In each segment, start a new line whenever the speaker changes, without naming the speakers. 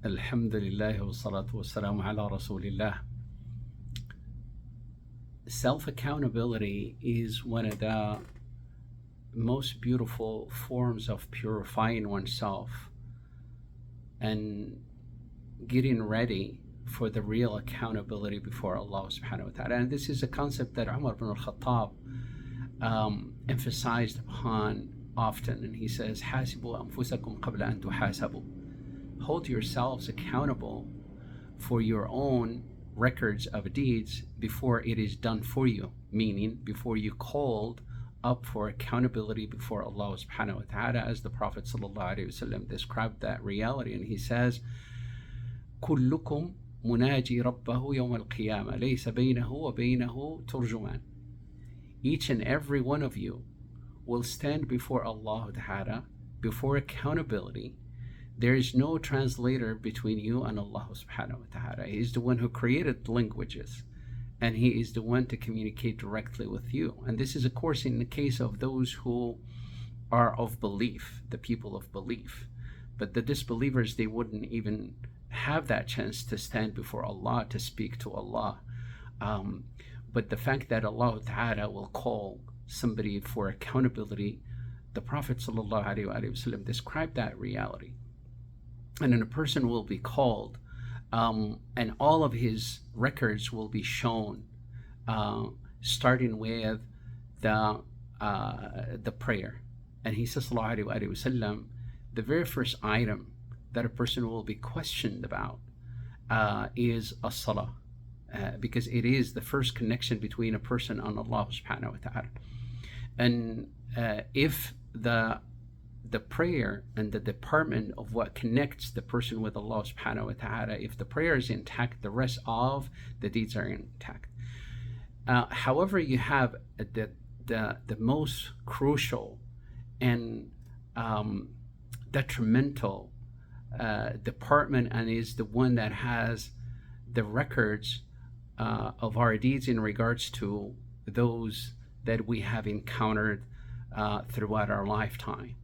Alhamdulillah wa salatu wa salamu ala Rasulillah. Self-accountability is one of the most beautiful forms of purifying oneself and getting ready for the real accountability before Allah subhanahu wa ta'ala. And this is a concept that Umar ibn al-Khattab emphasized upon often. And he says, "Hasibu anfusakum qabla an tuhasabu." Hold yourselves accountable for your own records of deeds before it is done for you, meaning before you called up for accountability before Allah subhanahu wa ta'ala, as the Prophet sallallahu alaihi wasallam described that reality. And he says, "Kullukum munaji rabbahu yawm al-qiyamah, laysa baynahu wa baynahu turjuman." Each and every one of you will stand before Allah ta'ala, before accountability. There is no translator between you and Allah subhanahu wa ta'ala. He is the one who created languages, and He is the one to communicate directly with you. And this is, of course, in the case of those who are of belief, the people of belief. But the disbelievers, they wouldn't even have that chance to stand before Allah, to speak to Allah. But the fact that Allah ta'ala will call somebody for accountability, the Prophet sallallahu alaihi wasallam described that reality. And then a person will be called, and all of his records will be shown, starting with the prayer. And he says, sallallahu alaihi wasallam, the very first item that a person will be questioned about is as-salah, because it is the first connection between a person and Allah subhanahu wa ta'ala. And if the prayer and the department of what connects the person with Allah subhanahu wa ta'ala, if the prayer is intact, the rest of the deeds are intact. However, you have the most crucial and detrimental department, and is the one that has the records of our deeds in regards to those that we have encountered throughout our lifetime.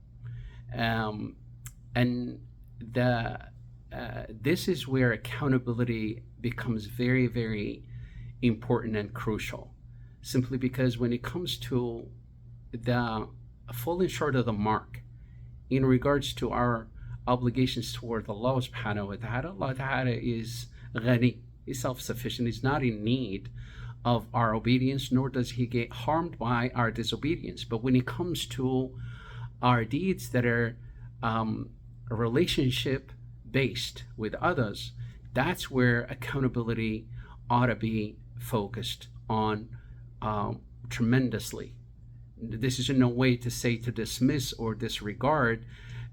And this is where accountability becomes very, very important and crucial, simply because when it comes to the falling short of the mark in regards to our obligations toward Allah subhanahu wa ta'ala, Allah ta'ala is ghani, is self-sufficient, is not in need of our obedience, nor does He get harmed by our disobedience. But when it comes to our deeds that are relationship based with others, that's where accountability ought to be focused on tremendously. This is in no way to say to dismiss or disregard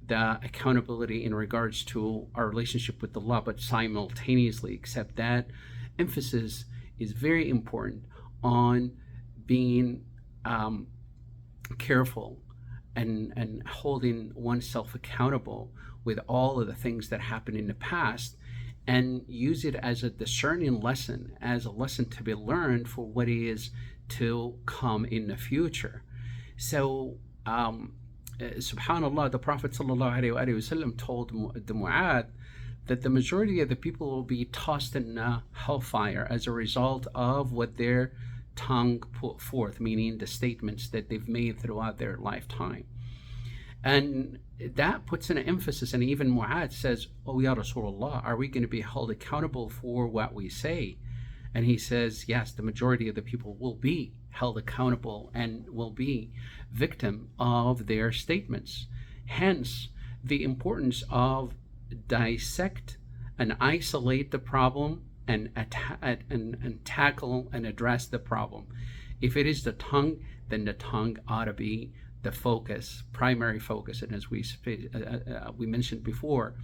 the accountability in regards to our relationship with Allah, but simultaneously, except that emphasis is very important on being careful and holding oneself accountable with all of the things that happened in the past, and use it as a discerning lesson, as a lesson to be learned for what is to come in the future. So subhanallah, the Prophet sallallahu alaihi wasallam told the Mu'adh that the majority of the people will be tossed in hellfire as a result of what their tongue put forth, meaning the statements that they've made throughout their lifetime. And that puts an emphasis, and even Mu'adh says, "Oh ya Rasulullah, are we going to be held accountable for what we say?" And he says, yes, the majority of the people will be held accountable and will be victim of their statements. Hence, the importance of dissect and isolate the problem and tackle and address the problem. If it is the tongue, then the tongue ought to be the focus, primary focus. And as we mentioned before,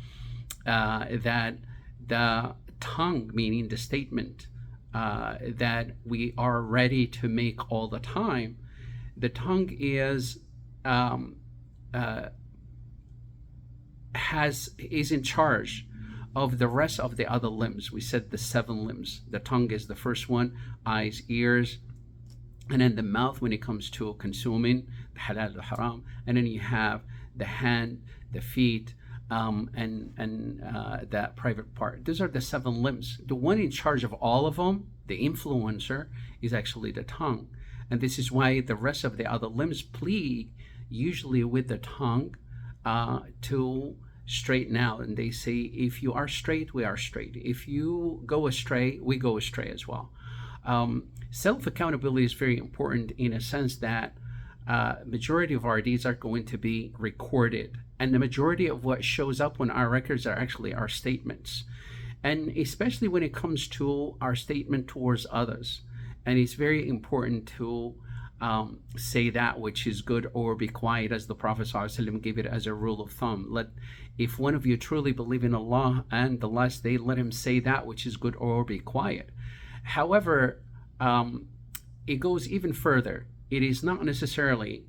that the tongue, meaning the statement that we are ready to make all the time, the tongue is in charge of the rest of the other limbs. We said the 7 limbs. The tongue is the first one, eyes, ears, and then the mouth when it comes to consuming the halal, the haram, and then you have the hand, the feet, and that private part. Those are the seven limbs. The one in charge of all of them, the influencer, is actually the tongue. And this is why the rest of the other limbs plead usually with the tongue to straighten out. And they say, if you are straight, we are straight. If you go astray, we go astray as well. Self-accountability is very important in a sense that majority of our deeds are going to be recorded, and the majority of what shows up on our records are actually our statements, and especially when it comes to our statement towards others. And it's very important to say that which is good, or be quiet, as the Prophet ﷺ gave it as a rule of thumb. If one of you truly believe in Allah and the last day, let him say that which is good, or be quiet. However, it goes even further. It is not necessarily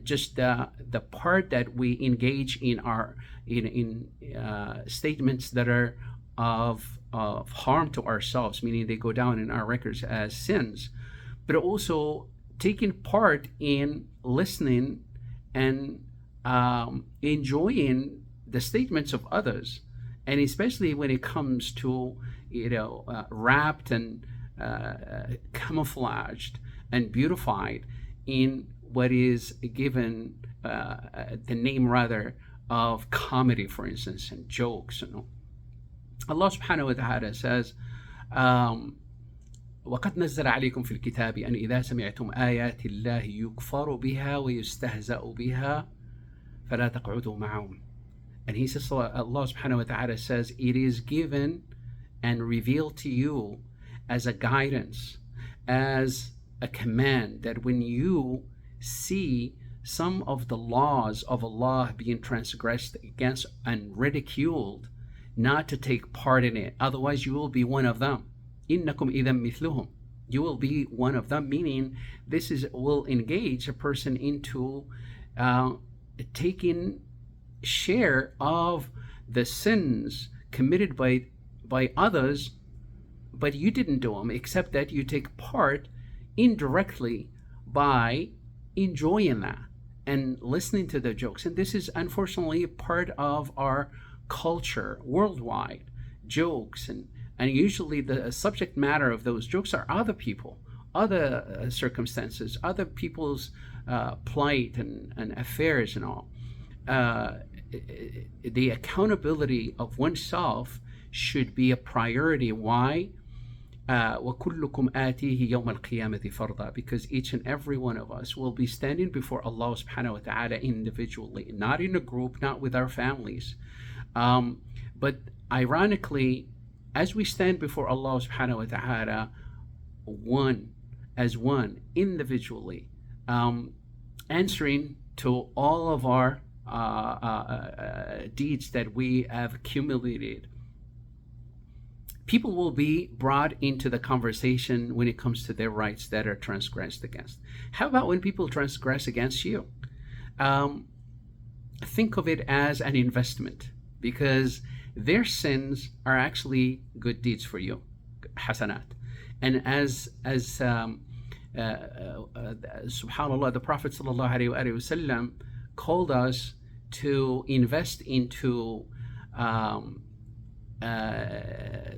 just the part that we engage in our statements that are of harm to ourselves, meaning they go down in our records as sins, but also taking part in listening and enjoying the statements of others, and especially when it comes to wrapped and camouflaged and beautified in what is given the name rather of comedy, for instance, and jokes. Allah subhanahu wa ta'ala says, وَقَدْ نَزَّلَ عَلَيْكُمْ فِي الْكِتَابِ أَنْ إِذَا سَمِعْتُمْ آيَاتِ اللَّهِ يُكْفَرُ بِهَا وَيُسْتَهْزَأُ بِهَا فَلَا تَقْعُدُوا مَعَهُمْ. And he says, Allah subhanahu wa ta'ala says, it is given and revealed to you as a guidance, as a command, that when you see some of the laws of Allah being transgressed against and ridiculed, not to take part in it, otherwise you will be one of them. إِنَّكُمْ إِذًا مِثْلُهُمْ. You will be one of them, meaning this will engage a person into taking share of the sins committed by others, but you didn't do them, except that you take part indirectly by enjoying that and listening to the jokes. And this is unfortunately part of our culture worldwide. Jokes, and usually the subject matter of those jokes are other people, other circumstances, other people's plight and affairs and all. The accountability of oneself should be a priority. Why? وَكُلُّكُمْ آتِيهِ يَوْمَ الْقِيَامَةِ فَرْضًا. Because each and every one of us will be standing before Allah subhanahu wa ta'ala individually, not in a group, not with our families. But ironically, as we stand before Allah subhanahu wa ta'ala, as one, individually, answering to all of our deeds that we have accumulated, people will be brought into the conversation when it comes to their rights that are transgressed against. How about when people transgress against you? Think of it as an investment, because their sins are actually good deeds for you, hasanat. And as subhanallah, the Prophet sallallahu alaihi wasallam called us to invest into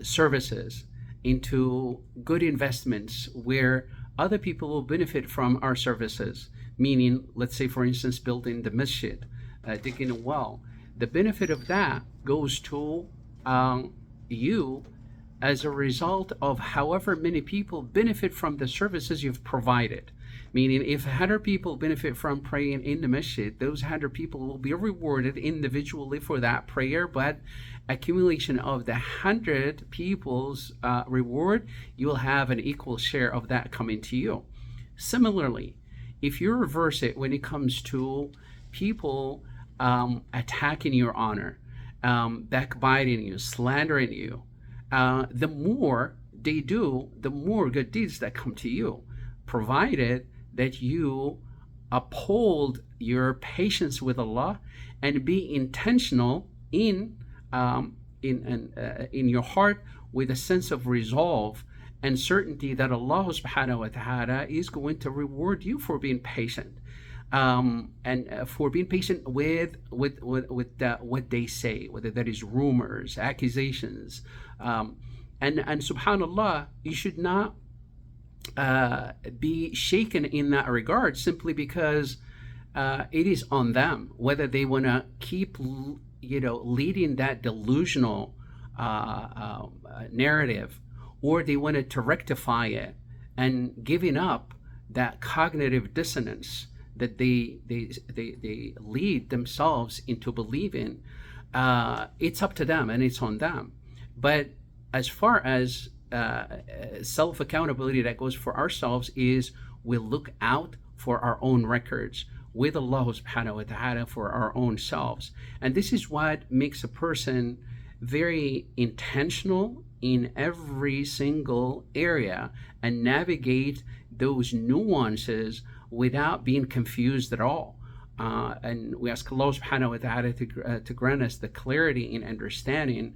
services, into good investments where other people will benefit from our services. Meaning, let's say for instance, building the masjid, digging a well. The benefit of that goes to you as a result of however many people benefit from the services you've provided. Meaning, if 100 people benefit from praying in the masjid, those 100 people will be rewarded individually for that prayer, but accumulation of the 100 people's reward, you will have an equal share of that coming to you. Similarly, if you reverse it when it comes to people attacking your honor, backbiting you, slandering you, the more they do, the more good deeds that come to you, provided that you uphold your patience with Allah and be intentional in your heart with a sense of resolve and certainty that Allah subhanahu wa ta'ala is going to reward you for being patient. and for being patient with what they say, whether that is rumors, accusations, and subhanallah, you should not be shaken in that regard simply because it is on them whether they want to keep leading that delusional narrative, or they wanted to rectify it and giving up that cognitive dissonance that they lead themselves into believing. It's up to them and it's on them. But as far as self accountability that goes for ourselves, is we look out for our own records with Allah subhanahu wa ta'ala for our own selves. And this is what makes a person very intentional in every single area and navigate those nuances without being confused at all. And we ask Allah subhanahu wa ta'ala to grant us the clarity in understanding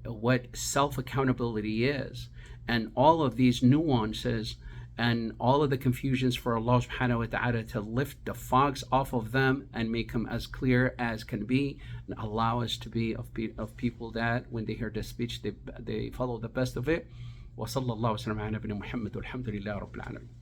what self-accountability is, and all of these nuances and all of the confusions, for Allah subhanahu wa ta'ala to lift the fogs off of them and make them as clear as can be, and allow us to be of people that when they hear the speech they follow the best of it. وصلى الله وسلم على نبينا محمد والحمد لله رب العالمين.